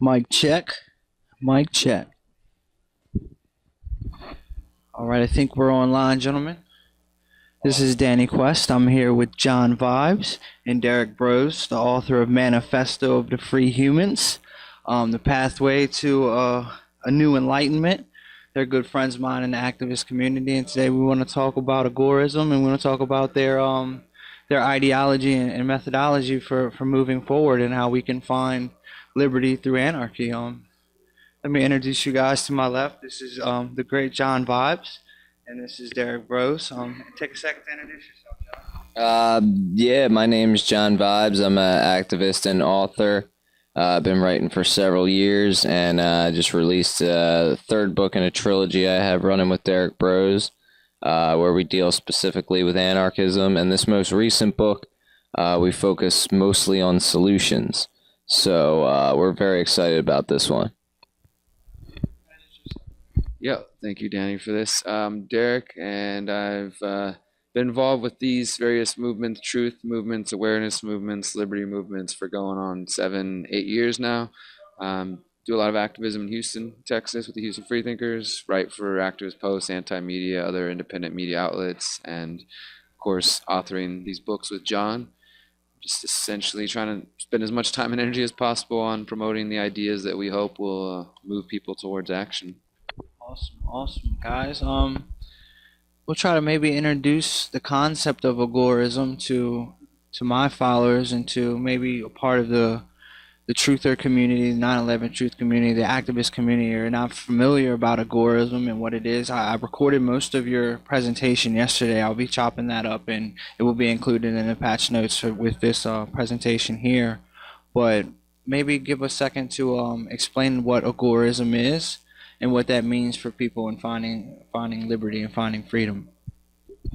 Mic check. Mic check. All right, I think we're online, gentlemen. This is DannyQuest. I'm here with John Vibes and Derrick Broze, the author of Manifesto of the Free Humans, the pathway to a new enlightenment. They're good friends of mine in the activist community, and today we want to talk about agorism, and we want to talk about their ideology and methodology for moving forward and how we can find liberty through anarchy. Let me introduce you guys to my left. This is the great John Vibes, and this is Derrick Broze. Take a second to introduce yourself, John. Yeah, my name's John Vibes. I'm an activist and author. I've been writing for several years, and just released a third book in a trilogy I have running with Derrick Broze, where we deal specifically with anarchism. And this most recent book, we focus mostly on solutions. So we're very excited about this one. Yeah, thank you, Danny, for this. Derrick, and I've been involved with these various movements, truth movements, awareness movements, liberty movements for going on 7, 8 years now. Do a lot of activism in Houston, Texas with the Houston Freethinkers, write for activist posts, anti-media, other independent media outlets, and of course, authoring these books with John. Just essentially trying to spend as much time and energy as possible on promoting the ideas that we hope will move people towards action. Awesome, guys. We'll try to maybe introduce the concept of agorism to my followers and to maybe a part of the truther community, the 9/11 truth community, the activist community are not familiar about agorism and what it is. I recorded most of your presentation yesterday. I'll be chopping that up, and it will be included in the patch notes with this presentation here. But maybe give a second to explain what agorism is and what that means for people in finding liberty and finding freedom.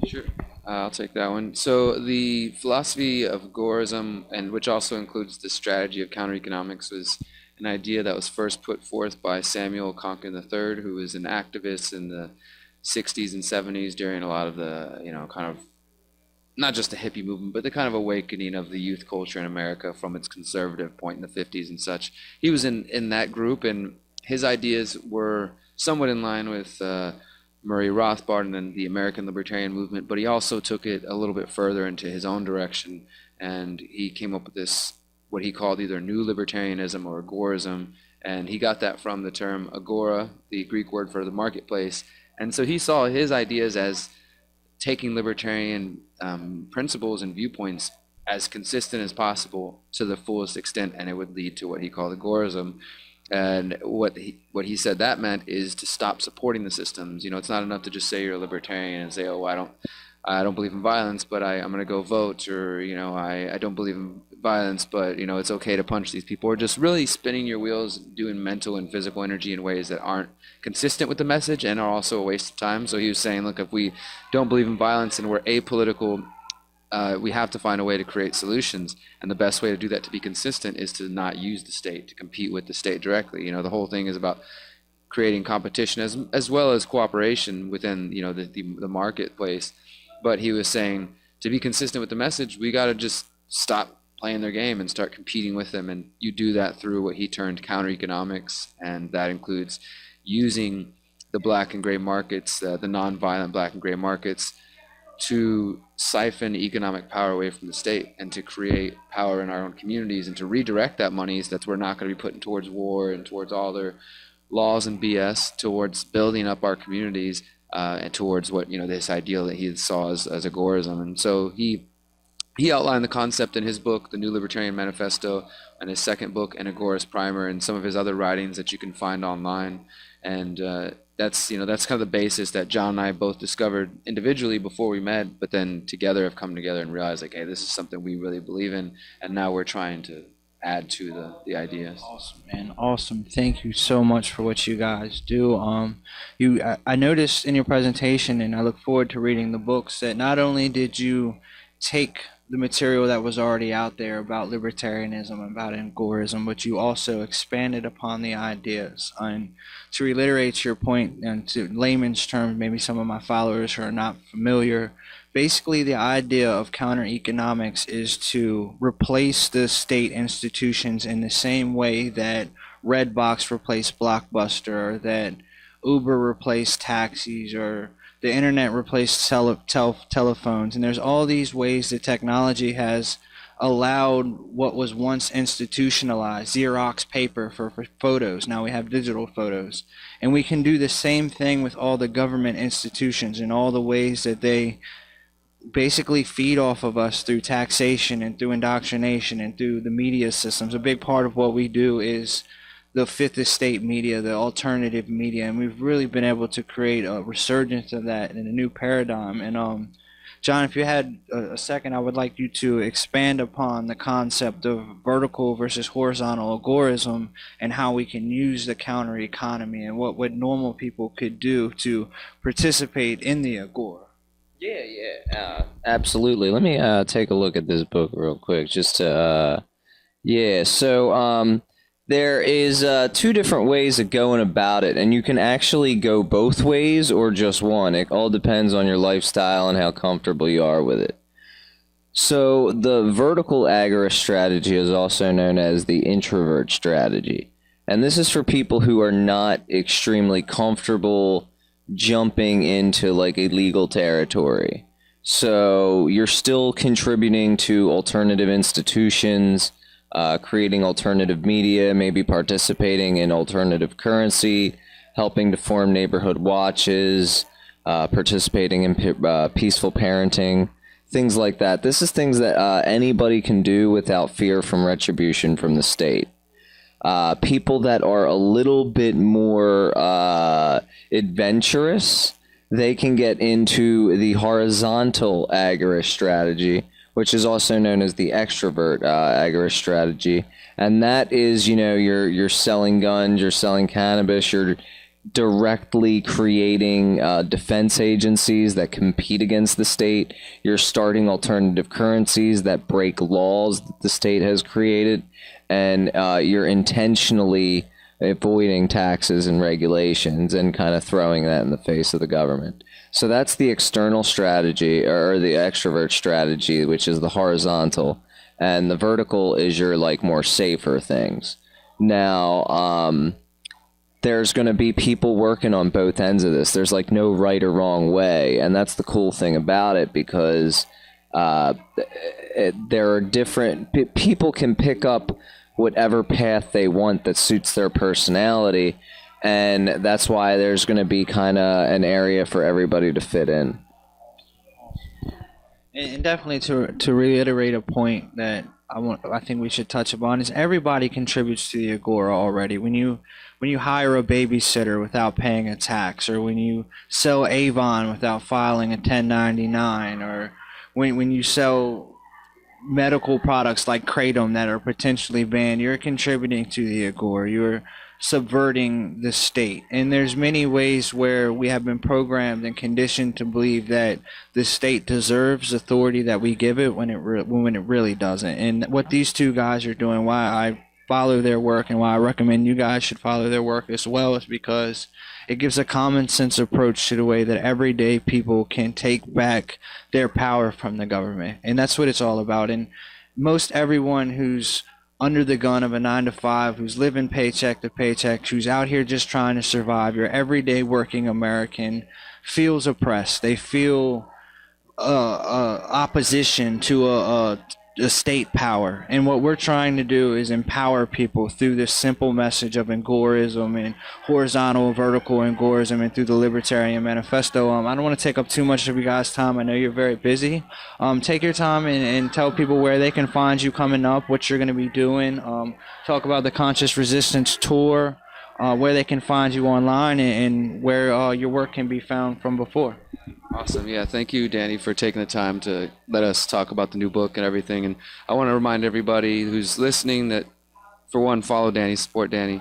Sure, I'll take that one. So the philosophy of agorism, and which also includes the strategy of counter-economics, was an idea that was first put forth by Samuel Konkin III, who was an activist in the 60s and 70s during a lot of the, kind of, not just the hippie movement, but the kind of awakening of the youth culture in America from its conservative point in the 50s and such. He was in that group, and his ideas were somewhat in line with Murray Rothbard and then the American Libertarian Movement, but he also took it a little bit further into his own direction, and he came up with this, what he called either new libertarianism or agorism, and he got that from the term agora, the Greek word for the marketplace. And so he saw his ideas as taking libertarian principles and viewpoints as consistent as possible to the fullest extent, and it would lead to what he called agorism. And what he said that meant is to stop supporting the systems. It's not enough to just say you're a libertarian and say, oh, I don't believe in violence, but I'm going to go vote, or I don't believe in violence, but it's okay to punch these people, or just really spinning your wheels, doing mental and physical energy in ways that aren't consistent with the message and are also a waste of time. So he was saying, look, if we don't believe in violence and we're apolitical, we have to find a way to create solutions, and the best way to do that, to be consistent, is to not use the state, to compete with the state directly. The whole thing is about creating competition as well as cooperation within the marketplace. But he was saying, to be consistent with the message, we got to just stop playing their game and start competing with them, and you do that through what he termed counter-economics, and that includes using the black and gray markets, the non-violent black and gray markets, to siphon economic power away from the state and to create power in our own communities and to redirect that money that we're not going to be putting towards war and towards all their laws and BS, towards building up our communities and towards what, this ideal that he saw as agorism. And so he outlined the concept in his book, The New Libertarian Manifesto, and his second book, An Agorist Primer, and some of his other writings that you can find online. And that's kind of the basis that John and I both discovered individually before we met, but then together have come together and realized, like, hey, this is something we really believe in, and now we're trying to add to the ideas. Awesome, man. Awesome. Thank you so much for what you guys do. I noticed in your presentation, and I look forward to reading the books, that not only did you take the material that was already out there about libertarianism, about agorism, but you also expanded upon the ideas. And to reiterate your point, and to layman's terms, maybe some of my followers who are not familiar, basically the idea of counter-economics is to replace the state institutions in the same way that Redbox replaced Blockbuster, or that Uber replaced taxis, or the internet replaced telephones. And there's all these ways that technology has allowed what was once institutionalized, Xerox paper for photos. Now we have digital photos. And we can do the same thing with all the government institutions and all the ways that they basically feed off of us through taxation and through indoctrination and through the media systems. A big part of what we do is the fifth estate media, the alternative media, and we've really been able to create a resurgence of that and a new paradigm. And John, if you had a second, I would like you to expand upon the concept of vertical versus horizontal agorism and how we can use the counter economy and what normal people could do to participate in the agora. Yeah, absolutely. Let me take a look at this book real quick, just to there is two different ways of going about it, and you can actually go both ways or just one. It all depends on your lifestyle and how comfortable you are with it. So the vertical agorist strategy is also known as the introvert strategy, and this is for people who are not extremely comfortable jumping into like illegal territory. So you're still contributing to alternative institutions, creating alternative media, maybe participating in alternative currency, helping to form neighborhood watches, participating in peaceful parenting, things like that. This is things that anybody can do without fear from retribution from the state. People that are a little bit more adventurous, they can get into the horizontal agorist strategy, which is also known as the extrovert agorist strategy. And that is, you're selling guns, you're selling cannabis, you're directly creating defense agencies that compete against the state. You're starting alternative currencies that break laws that the state has created. And you're intentionally avoiding taxes and regulations and kind of throwing that in the face of the government. So that's the external strategy, or the extrovert strategy, which is the horizontal, and the vertical is your like more safer things. Now, there's going to be people working on both ends of this. There's like no right or wrong way, and that's the cool thing about it, because there are different people can pick up whatever path they want that suits their personality, and that's why there's going to be kind of an area for everybody to fit in. And definitely to reiterate a point that I think we should touch upon is everybody contributes to the agora already. When you hire a babysitter without paying a tax, or when you sell Avon without filing a 1099, or when you sell medical products like kratom that are potentially banned, you're contributing to the agora. You're subverting the state. And there's many ways where we have been programmed and conditioned to believe that the state deserves authority that we give it when it really doesn't. And what these two guys are doing, why I follow their work and why I recommend you guys should follow their work as well, is because it gives a common sense approach to the way that everyday people can take back their power from the government. And that's what it's all about. And most everyone who's under the gun of a 9-to-5, who's living paycheck to paycheck, who's out here just trying to survive, your everyday working American, feels oppressed. They feel opposition to a state power. And what we're trying to do is empower people through this simple message of agorism and horizontal, vertical agorism, and through the Libertarian Manifesto. I don't want to take up too much of you guys' time. I know you're very busy. Take your time and tell people where they can find you coming up, what you're going to be doing. Talk about the Conscious Resistance Tour, where they can find you online, and where your work can be found from before. Awesome. Yeah, thank you, Danny, for taking the time to let us talk about the new book and everything. And I want to remind everybody who's listening that, for one, follow Danny, support Danny.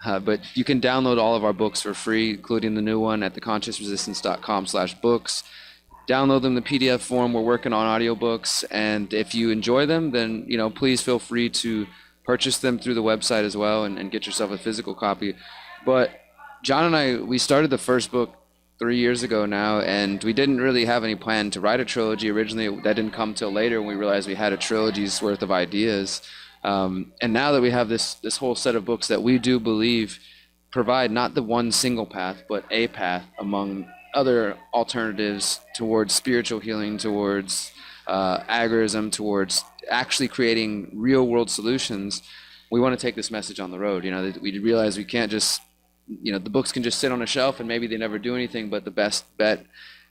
But you can download all of our books for free, including the new one at theconsciousresistance.com/books. Download them in the PDF form. We're working on audiobooks. And if you enjoy them, then, please feel free to purchase them through the website as well, and get yourself a physical copy. But John and I, we started the first book 3 years ago now, and we didn't really have any plan to write a trilogy originally. That didn't come till later when we realized we had a trilogy's worth of ideas. And now that we have this whole set of books that we do believe provide not the one single path, but a path among other alternatives towards spiritual healing, towards agorism, towards actually creating real world solutions, we want to take this message on the road. We realize we can't just, the books can just sit on a shelf and maybe they never do anything, but the best bet,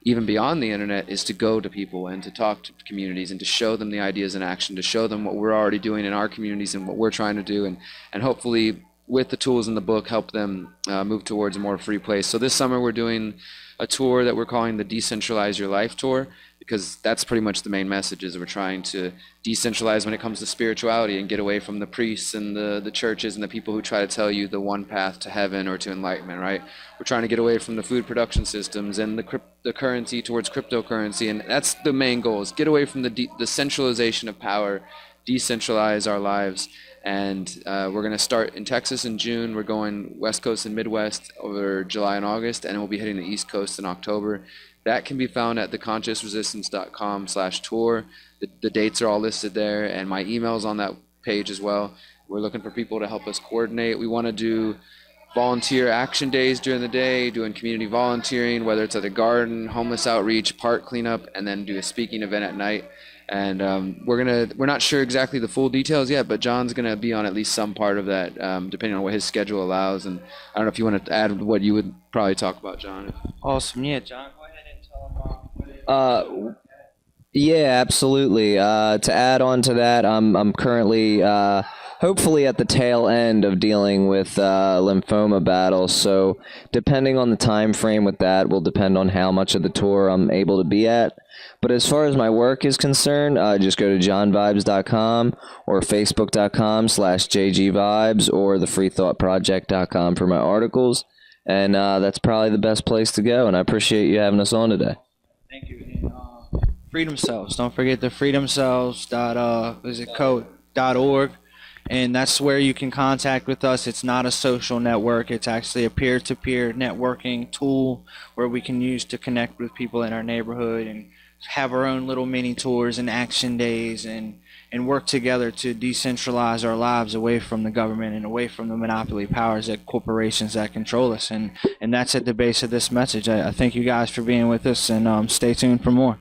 even beyond the internet, is to go to people and to talk to communities and to show them the ideas in action, to show them what we're already doing in our communities and what we're trying to do, and hopefully with the tools in the book help them move towards a more free place. So this summer we're doing a tour that we're calling the Decentralize Your Life Tour, because that's pretty much the main message, is we're trying to decentralize when it comes to spirituality and get away from the priests and the churches and the people who try to tell you the one path to heaven or to enlightenment, right? We're trying to get away from the food production systems and the currency towards cryptocurrency, and that's the main goal, is get away from the centralization of power, decentralize our lives. And we're going to start in Texas in June. We're going West Coast and Midwest over July and August, and we'll be hitting the East Coast in October. That can be found at theconsciousresistance.com/tour. The dates are all listed there, and my email's on that page as well. We're looking for people to help us coordinate. We want to do volunteer action days during the day, doing community volunteering, whether it's at a garden, homeless outreach, park cleanup, and then do a speaking event at night. And we're not sure exactly the full details yet, but John's gonna be on at least some part of that, depending on what his schedule allows. And I don't know if you want to add what you would probably talk about, John. Awesome. Yeah, John, go ahead and tell them. Yeah, absolutely. To add on to that, I'm currently hopefully at the tail end of dealing with lymphoma battles. So depending on the time frame with that will depend on how much of the tour I'm able to be at. But as far as my work is concerned, just go to johnvibes.com or facebook.com/jgvibes or thefreethoughtproject.com for my articles. And that's probably the best place to go. And I appreciate you having us on today. Thank you. And, Freedom Cells. Don't forget the freedomcells.org. And that's where you can contact with us. It's not a social network. It's actually a peer-to-peer networking tool where we can use to connect with people in our neighborhood and have our own little mini tours and action days and work together to decentralize our lives away from the government and away from the monopoly powers that corporations that control us. And that's at the base of this message. I thank you guys for being with us, and stay tuned for more.